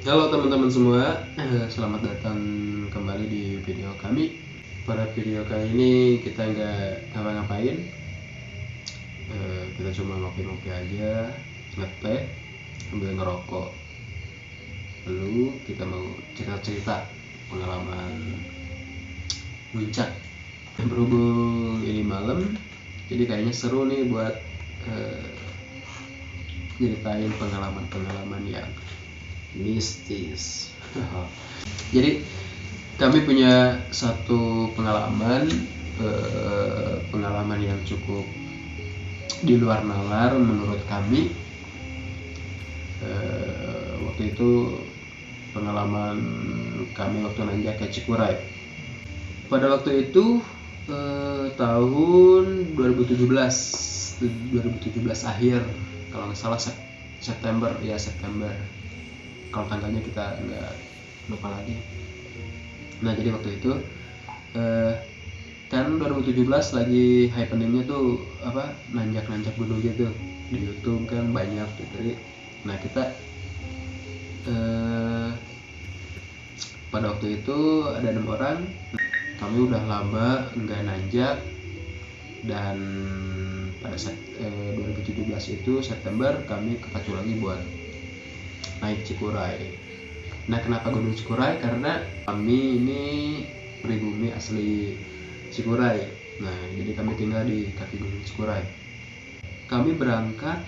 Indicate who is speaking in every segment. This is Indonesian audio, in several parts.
Speaker 1: Halo teman-teman semua, selamat datang kembali di video kami. Pada video kali ini kita nggak ngapa-ngapain, kita cuma ngopi-ngopi aja, ngeteh, sambil ngerokok. Lalu kita mau cerita-cerita pengalaman puncak. Berhubung ini malam, jadi kayaknya seru nih buat nyeritain pengalaman-pengalaman yang mistis. Jadi kami punya satu pengalaman yang cukup di luar nalar menurut kami. Waktu itu pengalaman kami waktu nanjak ke Cikuray. Pada waktu itu tahun 2017 akhir, kalau nggak salah September. Kalau tanggalnya kita nggak lupa lagi. Nah jadi waktu itu kan 2017 lagi happeningnya tuh nanjak gunung gitu di YouTube kan banyak gitu. Nah kita pada waktu itu ada 6 orang. Kami udah lama nggak nanjak, dan pada saat 2017 itu September kami kepacu lagi buat naik Cikuray. Nah kenapa Gunung Cikuray? Karena kami ini pribumi asli Cikuray. Nah jadi kami tinggal di kaki Gunung Cikuray. Kami berangkat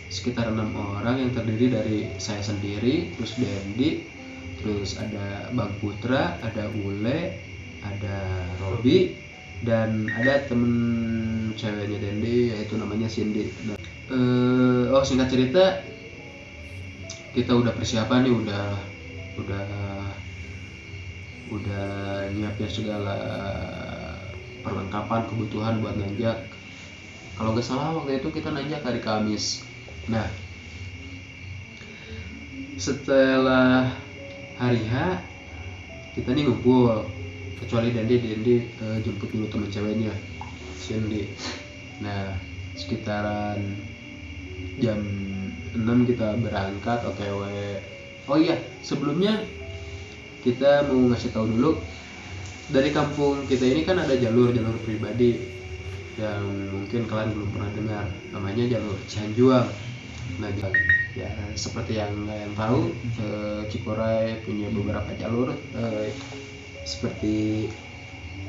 Speaker 1: sekitar 6 orang yang terdiri dari saya sendiri, terus Dendi, terus ada Bang Putra, ada Ule, ada Robi, dan ada temen ceweknya Dendi yaitu namanya Cindy. Nah, singkat cerita, kita udah persiapan nih, udah nyiapin segala perlengkapan kebutuhan buat nanjak. Kalau nggak salah waktu itu kita nanjak hari Kamis. Nah setelah hari H kita nih ngumpul, kecuali Dendi jemput dulu temen ceweknya Cindy. Nah sekitaran jam 6 kita berangkat OTW. Oh iya, sebelumnya kita mau ngasih tahu dulu, dari kampung kita ini kan ada jalur pribadi yang mungkin kalian belum pernah dengar, namanya jalur Cianjuang. Nah ya seperti yang kalian tahu, Cikuray punya beberapa jalur seperti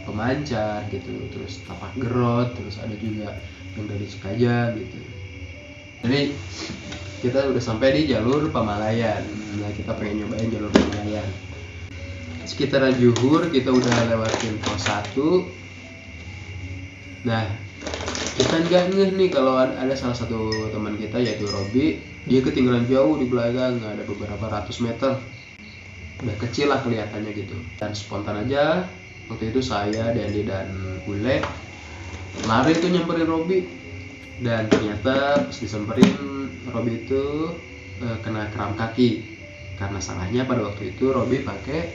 Speaker 1: Pemancar gitu, terus Tapak Gerot, terus ada juga yang dari Cikajang gitu. Jadi kita udah sampai di jalur Pamalayan. Nah kita pengen nyobain jalur Pamalayan. Sekitaran Juhur kita udah lewatin pos 1. Nah kita nggak ngeh nih kalau ada salah satu teman kita yaitu Robi, dia ketinggalan jauh di belakang, ada beberapa ratus meter, udah kecil lah kelihatannya gitu. Dan spontan aja waktu itu saya, Dendi, dan Ule lari tuh nyamperin Robi. Dan ternyata pas disamperin, Robi itu kena kram kaki. Karena salahnya pada waktu itu Robi pakai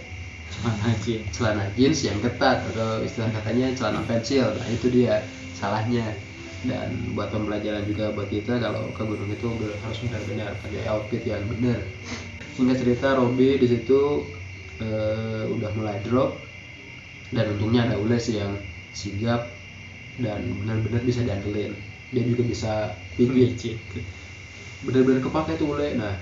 Speaker 1: celana jeans yang ketat, atau istilah katanya celana pensil. Nah itu dia salahnya. Dan buat pembelajaran juga buat kita, kalau ke gunung itu harus benar-benar pakai outfit yang benar. Singkat cerita, Robi di situ udah mulai drop, dan untungnya ada Ule sih yang sigap dan benar-benar bisa diandelin. Dia juga bisa pijit, benar-benar kepake tuh Ule. Nah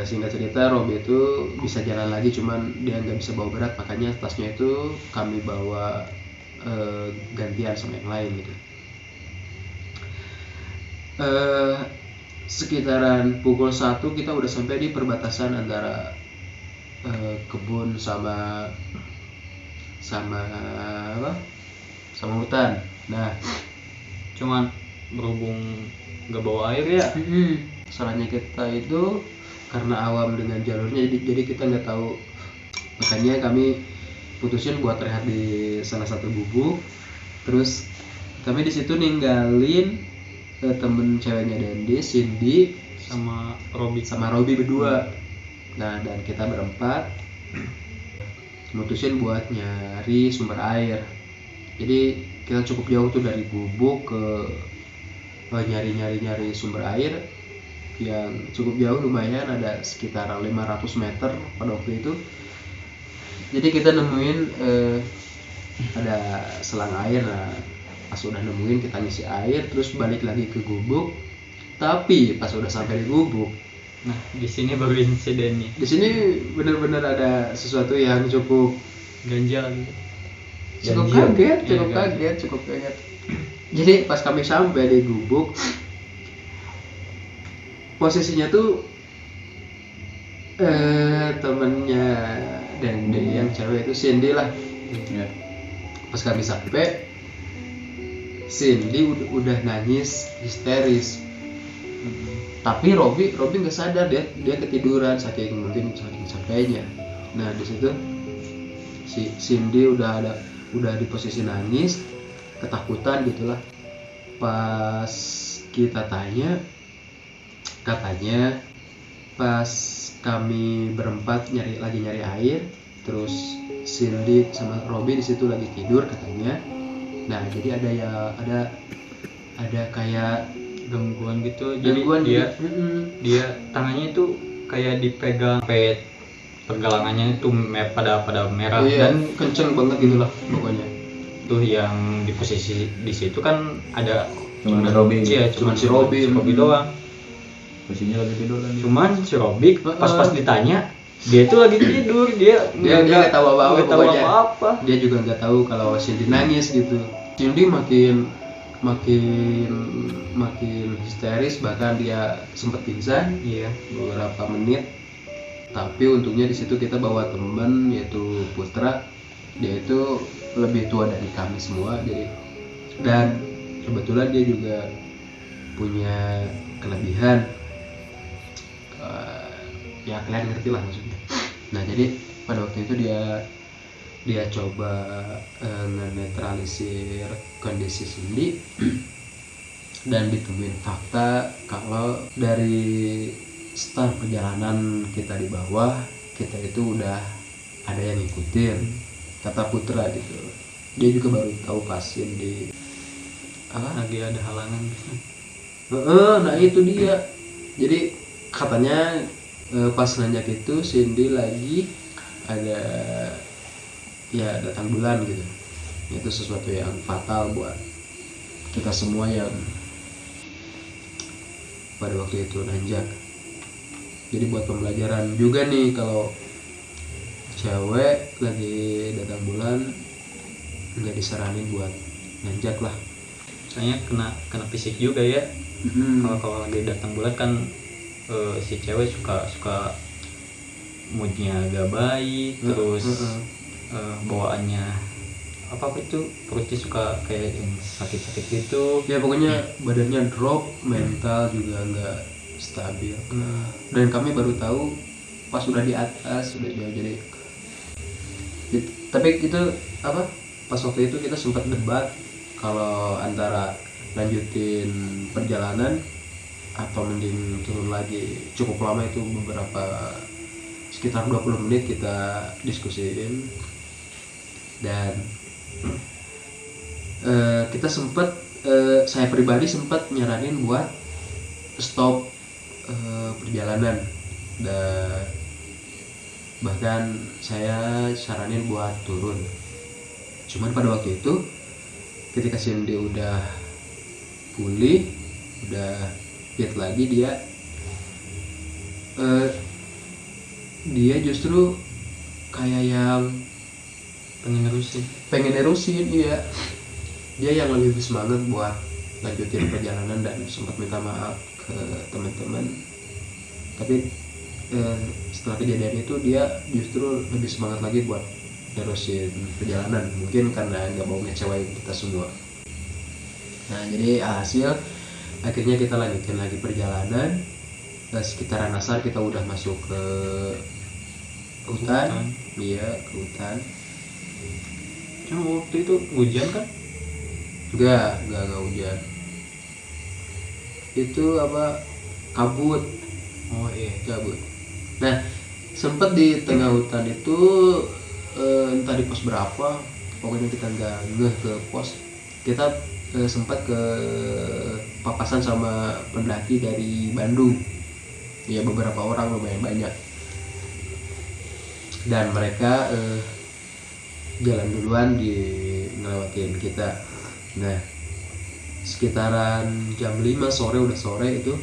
Speaker 1: singkat cerita, Robi itu bisa jalan lagi, cuman dia nggak bisa bawa berat, makanya tasnya itu kami bawa gantian sama yang lain gitu. Sekitaran pukul 1 kita udah sampai di perbatasan antara kebun sama hutan. Nah
Speaker 2: cuman berhubung nggak bawa air ya,
Speaker 1: salahnya kita itu karena awam dengan jalurnya, jadi kita nggak tahu. Makanya kami putusin buat rehat di salah satu gubuk. Terus kami di situ ninggalin temen ceweknya Dendi, Cindy,
Speaker 2: sama Robi
Speaker 1: berdua. Nah dan kita berempat mutusin buat nyari sumber air. Jadi kita cukup jauh tuh dari gubuk ke nyari sumber air. yang cukup jauh, lumayan ada sekitar 500 meter pada waktu itu. Jadi kita nemuin ada selang air. Nah, pas udah nemuin kita ngisi air terus balik lagi ke gubuk. Tapi pas udah sampai di gubuk,
Speaker 2: Nah, di sini baru insidennya.
Speaker 1: di sini benar-benar ada sesuatu yang cukup
Speaker 2: Ganjal gitu.
Speaker 1: cukup
Speaker 3: Ganjil.
Speaker 1: kaget,
Speaker 2: Iya,
Speaker 1: cukup kaget. Jadi pas kami sampai di gubuk, posisinya tuh temennya Dende yang cewek itu Cindy lah.
Speaker 3: Ya.
Speaker 1: Pas kami sampai, Cindy udah nangis histeris. Tapi Robby nggak sadar, dia ketiduran saking sampainya. Nah di situ si Cindy udah di posisi nangis, ketakutan gitulah. Pas kita tanya, katanya pas kami berempat lagi nyari air, terus Cindy sama Robby di situ lagi tidur katanya. Nah jadi ada kayak
Speaker 2: Gangguan gitu. Jadi
Speaker 1: gangguan
Speaker 2: dia tangannya itu kayak dipegang sampai pergelangannya itu pada merah.
Speaker 1: iya,
Speaker 2: Dan
Speaker 1: kenceng banget gitulah pokoknya.
Speaker 2: tuh yang di posisi di situ kan ada
Speaker 3: Cuman ada Robby.
Speaker 2: Iya,
Speaker 1: Cuman si Robby.
Speaker 2: doang.
Speaker 3: Posisinya lagi tidur kan dia.
Speaker 2: Cuman si Robby pas ditanya, dia tuh lagi tidur, dia
Speaker 1: nggak tahu apa-apa pokoknya.
Speaker 2: apa-apa.
Speaker 1: Dia juga nggak tahu kalau Cindy nangis gitu. Cindy makin histeris, bahkan dia sempat pingsan
Speaker 2: Iya.
Speaker 1: beberapa menit. Tapi untungnya di situ kita bawa teman yaitu Putra. Dia itu lebih tua dari kami semua, jadi dan kebetulan dia juga punya kelebihan. Ya kalian ngerti lah maksudnya. Nah jadi pada waktu itu dia coba menetralisir kondisi Cindy dan ditemuin fakta kalau dari start perjalanan kita di bawah, kita itu udah ada yang ngikutin, kata Putra gitu. Dia juga baru tahu pas Cindy
Speaker 2: Lagi ada halangan.
Speaker 1: nah itu dia. Jadi katanya pas nanjak itu Cindy lagi ada datang bulan gitu. Itu sesuatu yang fatal buat kita semua yang pada waktu itu nanjak. Jadi buat pembelajaran juga nih, kalau cewek lagi datang bulan nggak disaranin buat nanjak lah.
Speaker 2: Soalnya kena fisik juga ya. Kalau lagi datang bulan kan si cewek suka moodnya agak baik, terus bawaannya apa itu perutnya suka kayak yang sakit-sakit gitu.
Speaker 1: Ya pokoknya badannya drop, mental juga nggak stabil. Dan kami baru tahu pas sudah di atas, sudah jauh. Jadi tapi itu apa? Pas waktu itu kita sempat debat kalau antara lanjutin perjalanan atau mending turun lagi. Cukup lama itu, beberapa sekitar 20 menit kita diskusiin. Dan kita sempat saya pribadi sempat nyaranin buat stop perjalanan, dan bahkan saya saranin buat turun. Cuman pada waktu itu ketika Cindy udah pulih, udah fit lagi, dia justru kayak yang pengen nerusin. Iya, dia yang lebih bersemangat buat lanjutin perjalanan dan sempat minta maaf ke teman-teman. Tapi setelah kejadian itu dia justru lebih semangat lagi buat nerusin perjalanan, mungkin karena nggak mau ngecewain kita semua. Nah jadi hasil akhirnya kita lanjutin lagi perjalanan. Sekitaran asar kita udah masuk ke hutan. Iya, ke hutan.
Speaker 2: Cuma waktu itu hujan kan?
Speaker 1: Enggak hujan. Itu apa, kabut.
Speaker 2: Oh iya,
Speaker 1: Kabut. Nah, sempat di tengah hutan itu entah di pos berapa, pokoknya kita nggak ngeh ke pos. Kita sempat ke papasan sama pendaki dari Bandung. ya beberapa orang lumayan banyak, dan mereka jalan duluan di ngelewatin kita. Nah sekitaran jam 5 sore, udah sore itu,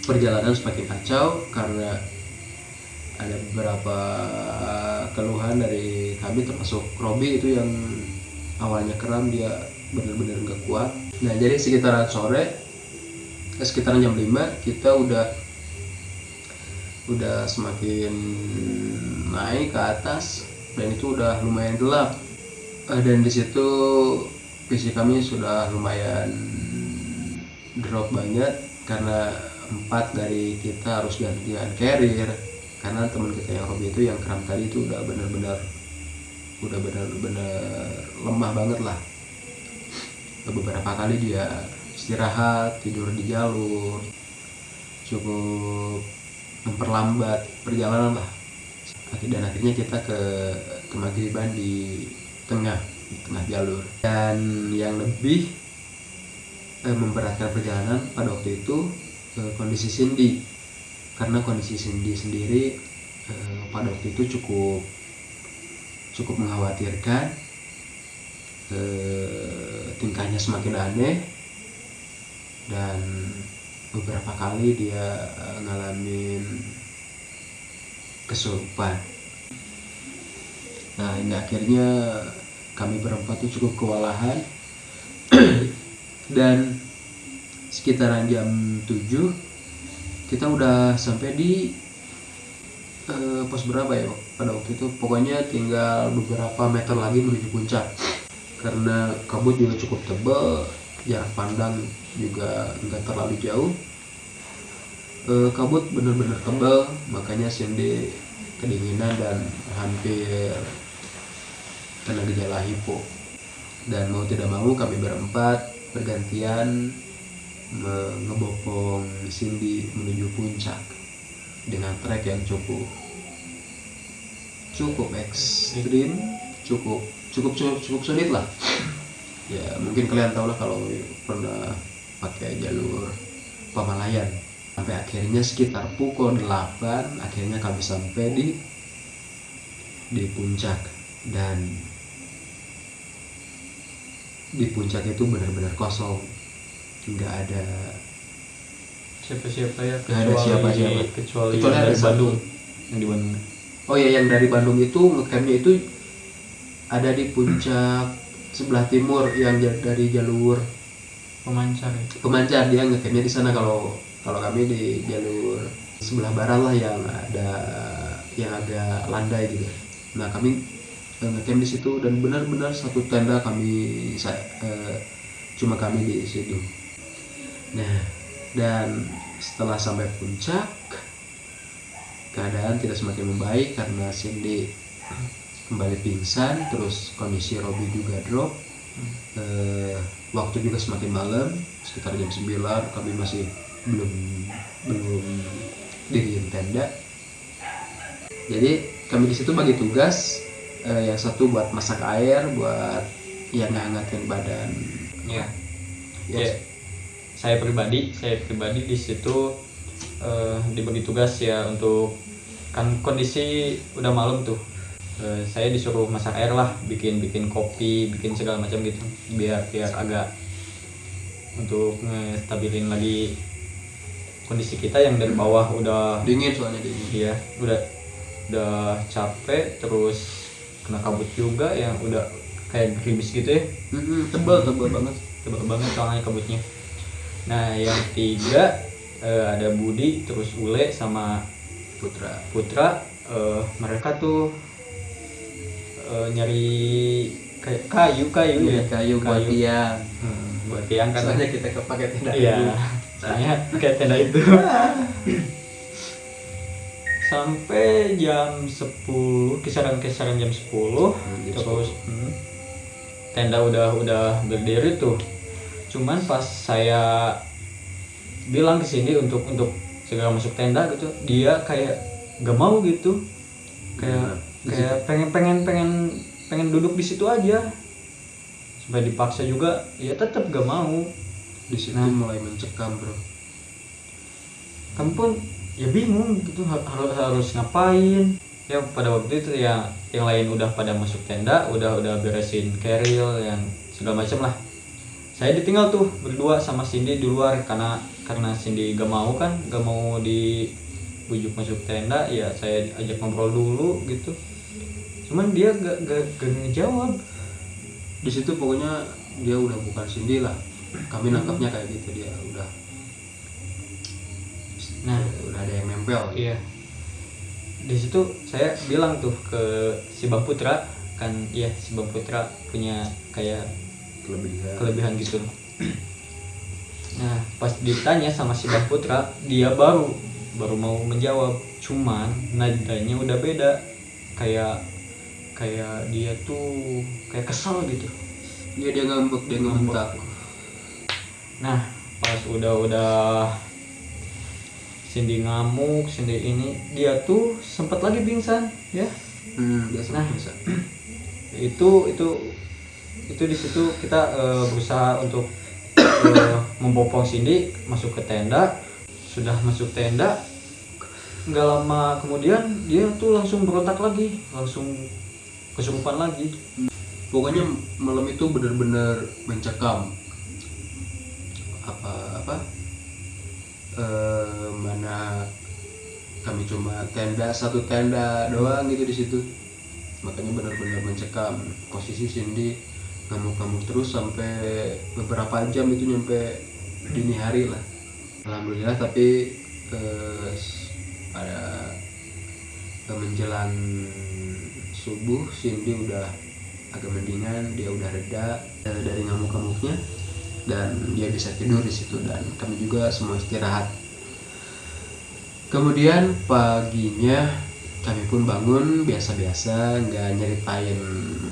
Speaker 1: perjalanan semakin kacau karena ada beberapa keluhan dari kami, termasuk Robi itu yang awalnya kram, dia benar-benar nggak kuat. Nah jadi sekitaran sore, sekitaran jam 5 kita udah semakin naik ke atas, dan itu udah lumayan gelap. Dan di situ PC kami sudah lumayan drop banget karena 4 dari kita harus gantian carrier, karena teman kita yang Robi itu yang kram tadi itu udah benar-benar lemah banget lah. Beberapa kali dia istirahat, tidur di jalur, cukup memperlambat perjalanan lah. Dan akhirnya kita ke Maghriban di tengah jalur. Dan yang lebih memberatkan perjalanan pada waktu itu kondisi Cindy, karena kondisi Cindy sendiri pada waktu itu cukup mengkhawatirkan. Tingkahnya semakin aneh, dan beberapa kali dia ngalamin kesurupan. Nah ini akhirnya kami berempat tuh cukup kewalahan. Dan sekitaran jam 7 kita udah sampai di pos berapa ya pada waktu itu, pokoknya tinggal beberapa meter lagi menuju puncak. Karena kabut juga cukup tebal, jarak pandang juga nggak terlalu jauh. Kabut benar-benar tebal, makanya Cindy kedinginan dan hampir kena gejala hipo. Dan mau tidak mau kami berempat bergantian ngebopong Cindy menuju puncak dengan trek yang cukup ekstrim, cukup sulit lah. Ya mungkin kalian tahu lah kalau pernah pakai jalur Pamalayan. Sampai akhirnya sekitar pukul 8 akhirnya kami sampai di puncak. Dan di puncak itu benar-benar kosong, nggak ada
Speaker 2: siapa-siapa ya,
Speaker 1: nggak ada siapa-siapa
Speaker 2: kecuali
Speaker 1: ada
Speaker 2: dari Bandung.
Speaker 3: Yang di Bandung.
Speaker 1: Oh ya, yang dari Bandung itu ngecampnya itu ada di puncak sebelah timur, yang dari jalur Pemancar dia ngecampnya di sana. Kalau kami di jalur sebelah barat lah, yang agak landai gitu. Nah kami ngecamp di situ, dan benar-benar satu tenda cuma kami di situ. Nah dan setelah sampai puncak, keadaan tidak semakin membaik karena Cindy kembali pingsan, terus kondisi Robi juga drop. Waktu juga semakin malam, sekitar jam 9, kami masih belum diriin tenda. Jadi kami di situ bagi tugas, yang satu buat masak air, buat yang ngehangatin badan.
Speaker 2: Ya. Saya pribadi di situ dibagi tugas ya, untuk kan kondisi udah malam tuh. Saya disuruh masak air lah, bikin kopi, bikin segala macam gitu, biar agak untuk ngestabilin lagi kondisi kita yang dari bawah udah
Speaker 1: Dingin soalnya.
Speaker 2: Iya, udah capek, terus kena kabut juga yang udah kayak gerimis gitu ya.
Speaker 1: Tebal
Speaker 2: banget soalnya kabutnya. Nah yang 3 ada Budi, terus Ule sama Putra. Mereka tuh nyari kayu
Speaker 1: buat tiang.
Speaker 2: Buat tiang kan.
Speaker 1: Soalnya kita kepake tenda.
Speaker 2: Iya, soalnya pakai tenda itu. Sampai jam 10, kisaran jam 10, terus tenda udah berdiri tuh. Cuman pas saya bilang ke sini untuk segera masuk tenda gitu, dia kayak gak mau gitu, kayak pengen duduk di situ aja. Sampai dipaksa juga, ya tetap gak mau.
Speaker 1: Di situ mulai mencekam bro.
Speaker 2: kami pun ya bingung gitu harus ngapain. Ya pada waktu itu ya yang lain udah pada masuk tenda, udah beresin keril yang segala macam lah. Saya ditinggal tuh berdua sama Cindy di luar karena Cindy gak mau dibujuk masuk tenda. Ya saya ajak ngobrol dulu gitu, cuman dia gak ngejawab.
Speaker 1: Di situ pokoknya dia udah bukan Cindy lah, kami nangkapnya kayak gitu, dia udah ada yang nempel.
Speaker 2: Iya, di situ saya bilang tuh ke si Bang Putra kan, iya si Bang Putra punya kayak kelebihan gitu. Nah pas ditanya sama si Bang Putra, dia baru mau menjawab, cuman nadanya udah beda, kayak dia tuh kayak kesal gitu.
Speaker 1: Ya dia ngambek, dia ngebentak.
Speaker 2: Nah pas udah Cindy ngamuk, Cindy ini, dia tuh sempat lagi pingsan ya.
Speaker 1: Biasa.
Speaker 2: Itu di situ kita berusaha untuk membopong Cindy masuk ke tenda. Sudah masuk tenda, nggak lama kemudian dia tuh langsung berontak lagi, langsung kesurupan lagi.
Speaker 1: Pokoknya malam itu benar-benar mencekam. Mana kami cuma satu tenda doang gitu di situ, makanya benar-benar mencekam. Posisi Cindy ngamuk-ngamuk terus sampai beberapa jam, itu nyampe dini hari lah. Alhamdulillah, tapi pada menjelang subuh Cindy udah agak mendingan, dia udah reda dari ngamuk-ngamuknya dan dia bisa tidur di situ, dan kami juga semua istirahat. Kemudian paginya kami pun bangun biasa-biasa, nggak nyeritain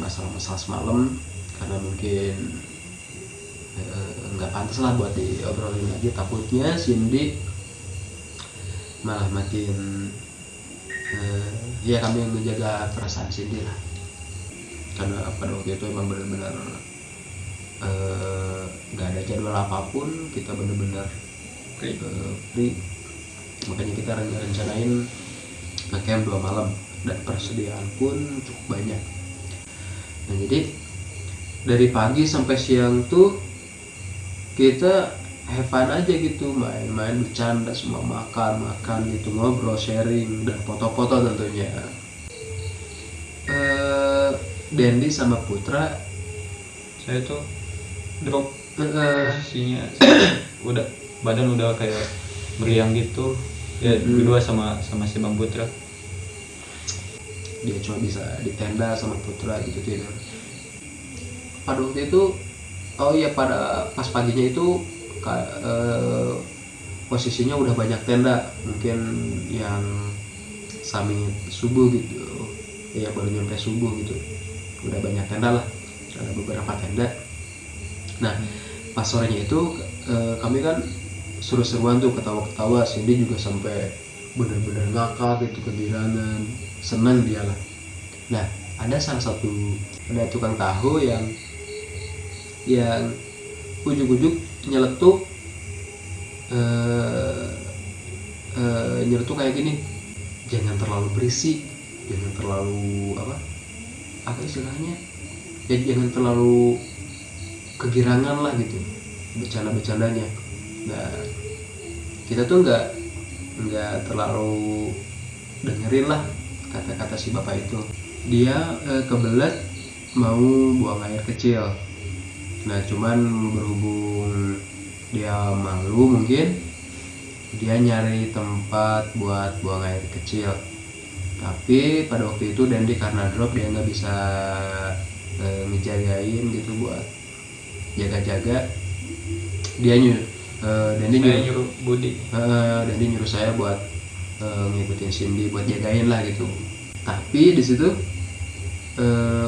Speaker 1: masalah-masalah semalam karena mungkin nggak pantas lah buat diobrolin lagi. Takutnya Cindy malah makin ya kami menjaga perasaan Cindy lah, karena pada waktu itu emang benar-benar nggak ada jadwal apapun, kita benar-benar free. Makanya kita rencanain ngecamp 2 malam dan persediaan pun cukup banyak. Nah jadi dari pagi sampai siang tuh kita have fun aja gitu, main-main, bercanda, semua makan gitu, ngobrol, sharing, dan foto-foto tentunya. Dendi sama Putra,
Speaker 2: saya tuh drop posisinya, udah badan udah kayak meriang gitu ya. Berdua sama si Bang Putra,
Speaker 1: dia cuma bisa di tenda sama Putra gitu tidur. Pada waktu itu pada pas paginya itu posisinya udah banyak tenda, mungkin yang samit subuh gitu ya, baru nyampe subuh gitu, udah banyak tenda lah, ada beberapa tenda. Nah pas sorenya itu kami kan seru-seruan tuh, ketawa-ketawa. Cindy juga sampai bener-bener ngakak gitu, kegirangan, senang dia lah. Nah ada tukang tahu yang ujuk-ujuk nyeletuk kayak gini, jangan terlalu berisik, jangan terlalu apa istilahnya ya, jangan terlalu kegirangan lah gitu bercanda-bercandanya. Nah kita tuh nggak terlalu dengerin lah kata-kata si bapak itu. Dia kebelet mau buang air kecil. Nah cuman berhubung dia malu, mungkin dia nyari tempat buat buang air kecil. Tapi pada waktu itu Dendi karena drop, dia nggak bisa ngejagain gitu buat jaga-jaga. Dia Dendi
Speaker 2: nyuruh Budi.
Speaker 1: Dendi nyuruh saya buat ngikutin Cindy buat jagain lah gitu. Tapi di situ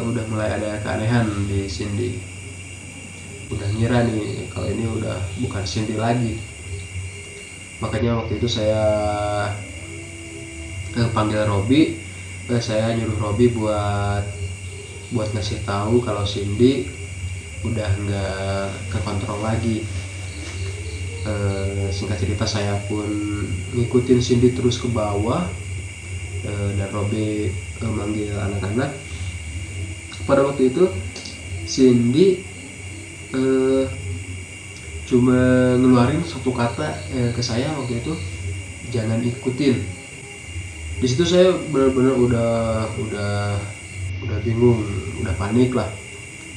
Speaker 1: udah mulai ada keanehan di Cindy. Udah ngira nih kalau ini udah bukan Cindy lagi. Makanya waktu itu saya panggil Robi. Saya nyuruh Robi buat ngasih tahu kalau Cindy udah nggak kekontrol lagi. Singkat cerita saya pun ngikutin Cindy terus ke bawah, dan Robby manggil anak-anak. Pada waktu itu Cindy cuma ngeluarin satu kata ke saya waktu itu, jangan ikutin. Di situ saya benar-benar udah bingung, udah panik lah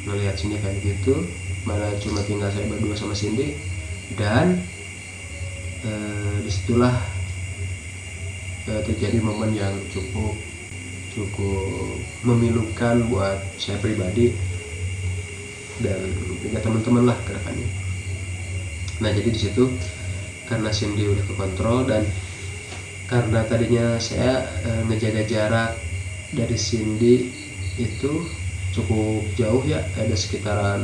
Speaker 1: ngelihat Cindy kayak gitu. Mana cuma tinggal saya berdua sama Cindy, dan disitulah terjadi momen yang cukup memilukan buat saya pribadi dan juga teman-teman lah ke depannya. Nah jadi di situ karena Cindy udah kekontrol, dan karena tadinya saya ngejaga jarak dari Cindy itu cukup jauh ya, ada sekitaran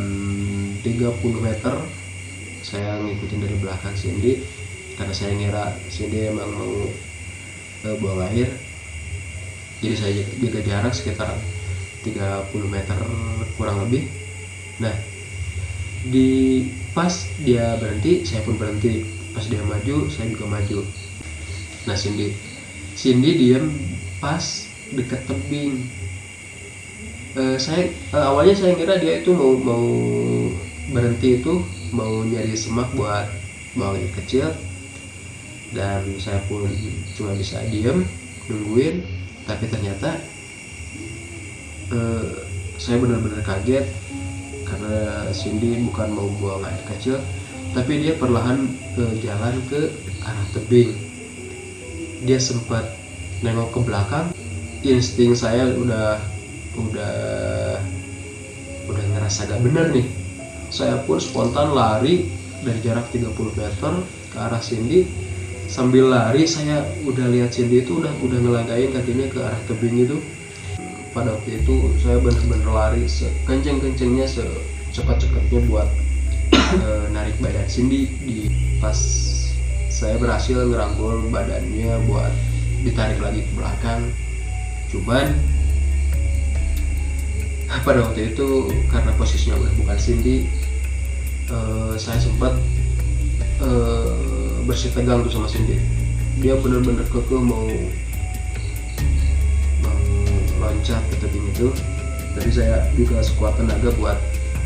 Speaker 1: 30 meter. Saya ngikutin dari belakang Cindy karena saya ngira Cindy emang mau buang air, jadi saya jaga jarak sekitar 30 meter kurang lebih. Nah di pas dia berhenti saya pun berhenti, pas dia maju saya juga maju. Nah Cindy diam pas dekat tebing. Awalnya saya kira dia itu mau berhenti, itu mau nyari semak buat buang air kecil, dan saya pun cuma bisa diem nungguin. Tapi ternyata saya benar-benar kaget karena Cindy bukan mau buang air kecil, tapi dia perlahan jalan ke arah tebing. Dia sempat nengok ke belakang. Insting saya udah ngerasa gak bener nih. Saya pun spontan lari dari jarak 30 meter ke arah Cindy. Sambil lari saya udah lihat Cindy itu udah ngelangkain kakinya ke arah tebing itu. Pada waktu itu saya bener-bener lari sekenceng-kencengnya, secepat-cepatnya buat narik badan Cindy. Pas saya berhasil ngerangkul badannya buat ditarik lagi ke belakang. Cuman pada waktu itu karena posisinya udah bukan Cindy, saya sempat bersih tegang tuh sama Cindy. Dia bener-bener kekeh mau loncat ke tebing itu, tapi saya juga sekuat tenaga buat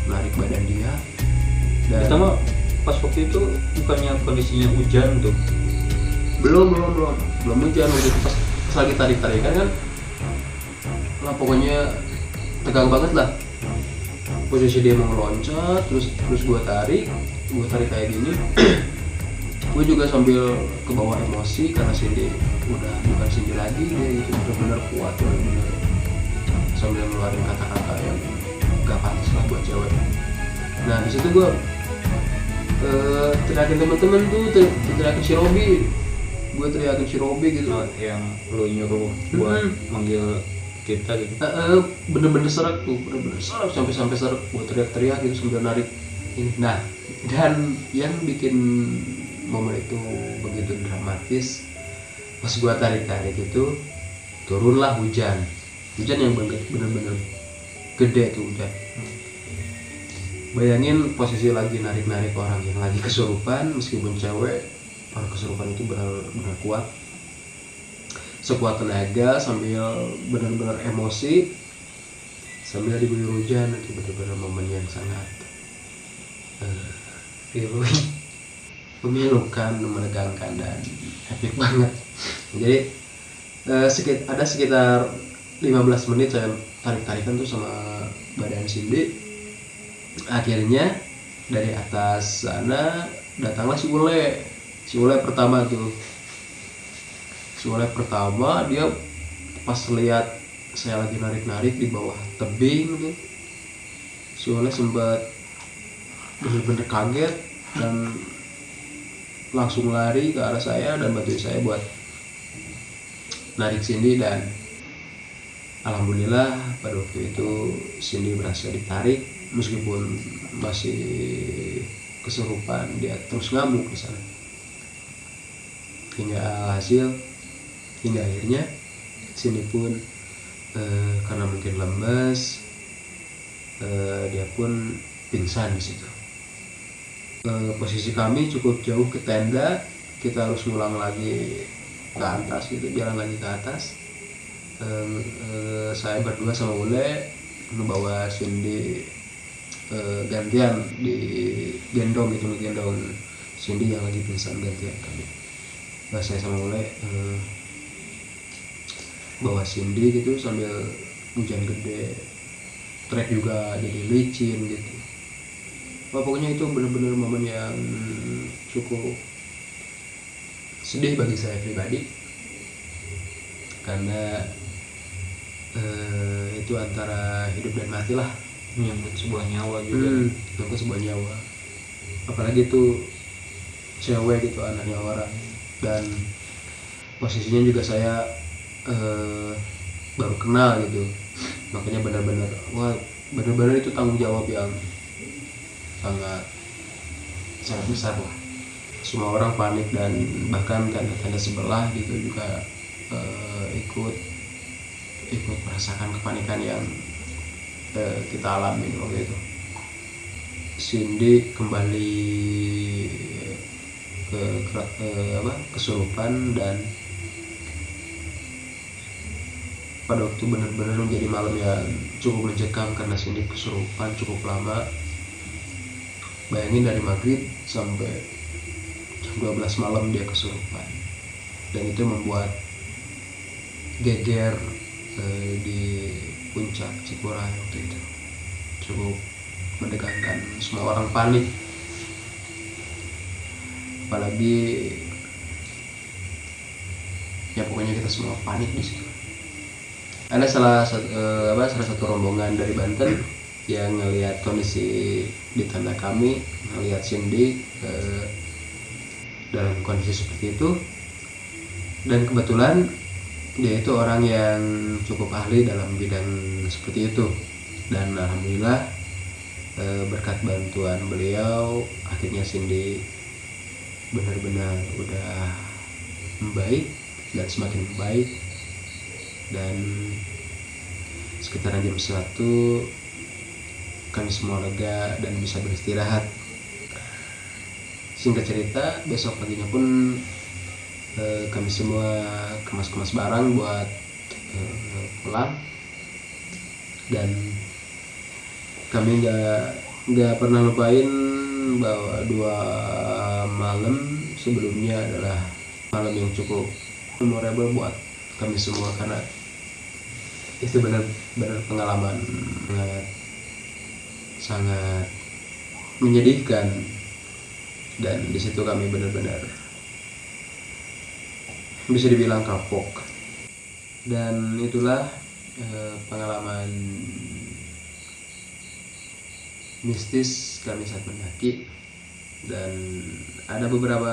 Speaker 1: narik badan dia. Dan
Speaker 2: kita mah pas waktu itu bukannya kondisinya hujan tuh?
Speaker 1: belum hujan waktu itu. Pas lagi tarik-tarikan kan, nah pokoknya tegang banget lah posisi dia mau loncat, terus gue tarik kayak gini. Gue juga sambil ke bawah emosi karena Cindy udah bukan Cindy lagi, dia itu benar-benar kuat, benar-benar sambil ngeluarin kata-kata yang gak pantas lah buat cewek. Nah di situ gue teriakin temen-temen tuh, teriakin si Robby. Gue teriakin si Robby gitu.
Speaker 2: Yang lu nyuruh buat manggil kita gitu.
Speaker 1: Bener-bener serak tuh, bener-bener serak sampai serak. Gue teriak-teriak gitu sambil narik ini. Nah dan yang bikin momen itu begitu dramatis, pas gue tarik-tarik itu turunlah hujan yang bener-bener gede tuh hujan. Bayangin posisi lagi narik-narik orang yang lagi kesurupan, meskipun cewek, orang kesurupan itu benar-benar kuat, sekuat tenaga sambil benar-benar emosi sambil diguyur hujan. Itu benar-benar momen yang sangat memilukan, menegangkan, dan epic banget. Jadi ada sekitar 15 menit saya tarik-tarikan tuh sama badan Cindy. Akhirnya dari atas sana datanglah si Ule pertama tuh. Si Ule pertama, dia pas lihat saya lagi narik-narik di bawah tebing tuh, si Ule sempat bener-bener kaget dan langsung lari ke arah saya dan bantuin saya buat narik Cindy. Dan alhamdulillah pada waktu itu Cindy berhasil ditarik, meskipun masih kesurupan, dia terus ngamuk di sana. Hingga akhirnya Cindy pun karena mungkin lemes, dia pun pingsan di situ. Posisi kami cukup jauh ke tenda, kita harus ngulang lagi ke atas gitu, jalan lagi ke atas. Saya berdua sama Ule ngebawa Cindy, gantian di gendong gitu, gendong Cindy yang lagi pingsan gantian kami. Nah, saya sama Ule bawa Cindy gitu sambil hujan gede, trek juga jadi licin gitu. Wah, pokoknya itu benar-benar momen yang cukup sedih bagi saya pribadi, karena itu antara hidup dan mati lah,
Speaker 2: menyambut sebuah nyawa juga.
Speaker 1: menyangkut sebuah nyawa, apalagi itu cewek gitu, anaknya orang, dan posisinya juga saya baru kenal gitu, makanya benar-benar itu tanggung jawab yang sangat besar lah. Semua orang panik, dan bahkan tanda-tanda sebelah gitu juga ikut merasakan kepanikan yang kita alami waktu itu. Cindy kembali kesurupan, dan pada waktu benar-benar menjadi malam yang cukup mencekam karena Cindy kesurupan cukup lama. Bayangin dari maghrib sampai jam 12 malam dia kesurupan, dan itu membuat geger di puncak Cikuray waktu itu, cukup mendegangkan, semua orang panik, apalagi ya pokoknya kita semua panik di situ. Ada salah satu rombongan dari Banten yang ngelihat kondisi di tenda kami, ngelihat Cindy dalam kondisi seperti itu, dan kebetulan dia itu orang yang cukup ahli dalam bidang seperti itu, dan alhamdulillah berkat bantuan beliau akhirnya Cindy benar-benar udah membaik dan semakin membaik, dan sekitaran jam 1 kami semua lega dan bisa beristirahat. Singkat cerita, besok paginya pun kami semua kemas-kemas barang buat pulang, dan kami nggak pernah lupain bahwa 2 malam sebelumnya adalah malam yang cukup memorable buat kami semua, karena itu benar-benar pengalaman sangat menyedihkan, dan di situ kami benar-benar bisa dibilang kapok. Dan itulah pengalaman mistis kami saat mendaki, dan ada beberapa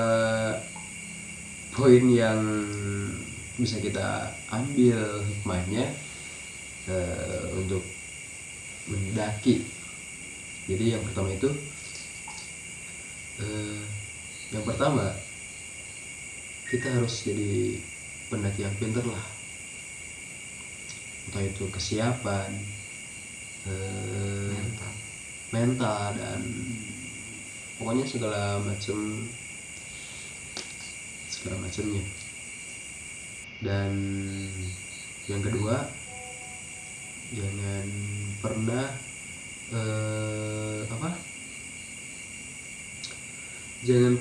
Speaker 1: poin yang bisa kita ambil hikmahnya untuk mendaki. Jadi yang pertama itu kita harus jadi pendaki yang pinter lah, entah itu kesiapan, mental, dan pokoknya segala macamnya. Dan yang kedua, jangan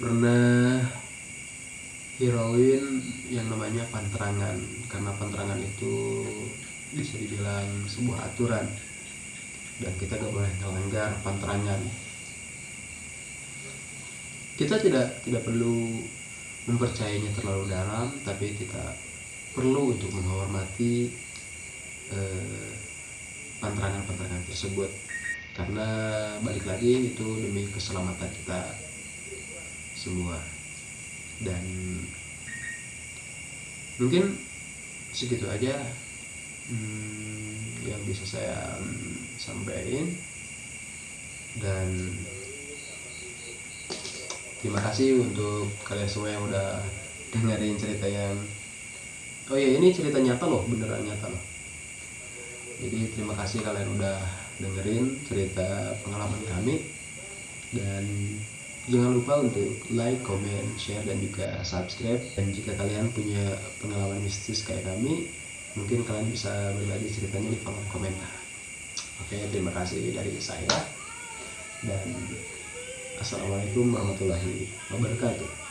Speaker 1: pernah hirauin yang namanya panterangan, karena panterangan itu bisa dibilang sebuah aturan, dan kita gak boleh melanggar panterangan. Kita tidak perlu mempercayainya terlalu dalam, tapi kita perlu untuk menghormati panterangan tersebut, karena balik lagi itu demi keselamatan kita semua. Dan mungkin segitu aja yang bisa saya sampaikan, dan terima kasih untuk kalian semua yang udah dengerin cerita yang ini cerita nyata loh, beneran nyata loh. Jadi terima kasih kalian udah dengerin cerita pengalaman kami, dan Jangan lupa untuk like, comment, share, dan juga subscribe. Dan jika kalian punya pengalaman mistis kayak kami, mungkin kalian bisa berbagi ceritanya di kolom komentar. Oke, terima kasih dari saya. Dan assalamualaikum warahmatullahi wabarakatuh.